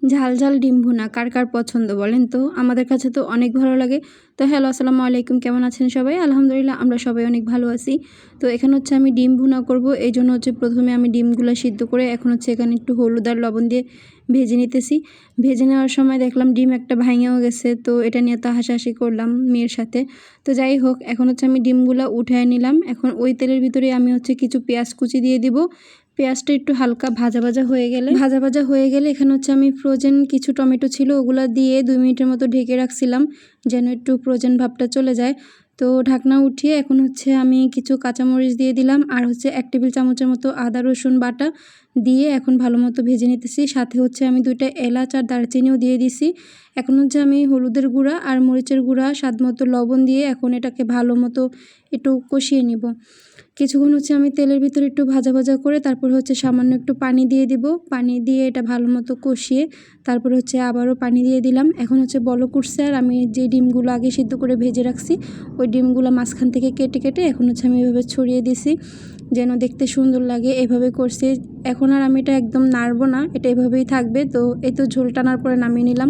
ঝাল ঝাল ডিম ভুনা কার কার পছন্দ বলেন তো? আমাদের কাছে তো অনেক ভালো লাগে। তো হ্যালো, আসসালামু আলাইকুম, কেমন আছেন সবাই? আলহামদুলিল্লাহ আমরা সবাই অনেক ভালো আছি। তো এখানে হচ্ছে আমি ডিম ভুনা করব, এইজন্য হচ্ছে প্রথমে আমি ডিমগুলো সিদ্ধ করে এখন হচ্ছে এখানে একটু হলুদ আর লবণ দিয়ে ভেজে নিতেছি। ভেজে নেওয়ার সময় দেখলাম ডিম একটা ভাঙেও গেছে, তো এটা নিয়ে তো হাসাহাসি করলাম মেয়ের সাথে। তো যাই হোক, এখন হচ্ছে আমি ডিমগুলো উঠায় নিলাম। এখন ওই তেলের ভিতরে আমি হচ্ছে কিছু পেঁয়াজ কুচি দিয়ে দিব। পেঁয়াজটা একটু হালকা ভাজা ভাজা হয়ে গেলে এখানে হচ্ছে আমি ফ্রোজেন কিছু টমেটো ছিল ওগুলো দিয়ে 2 মিনিটের মতো ঢেকে রাখছিলাম যেন একটু ফ্রোজেন ভাবটা চলে যায়। তো ঢাকনা উঠিয়ে এখন হচ্ছে আমি কিছু কাঁচামরিচ দিয়ে দিলাম আর হচ্ছে 1 টেবিল চামচের মতো আদা রসুন বাটা দিয়ে এখন ভালো মতো ভেজে নিতেছি। সাথে হচ্ছে আমি 2টা এলাচ আর দারচিনিও দিয়ে দিছি। এখন হচ্ছে আমি হলুদের গুঁড়া আর মরিচের গুঁড়া স্বাদ মতো লবণ দিয়ে এখন এটাকে ভালো মতো একটু কষিয়ে নিব। কিছুক্ষণ হচ্ছে আমি তেলের ভিতরে একটু ভাজা ভাজা করে তারপর হচ্ছে সামান্য একটু পানি দিয়ে দিব। পানি দিয়ে এটা ভালো মতো কষিয়ে তারপর হচ্ছে আবারও পানি দিয়ে দিলাম। এখন হচ্ছে বলক উঠছে আর আমি যে ডিমগুলো আগে সিদ্ধ করে ভেজে রাখছি ওই ডিমগুলো মাঝখান থেকে কেটে কেটে এখন হচ্ছে আমি এভাবে ছড়িয়ে দিছি যেন দেখতে সুন্দর লাগে, এভাবে করছি। এখন আর আমি এটা একদম নাড়বো না, এটা এভাবেই থাকবে। তো এই তো ঝোল টানার পরে নামিয়ে নিলাম।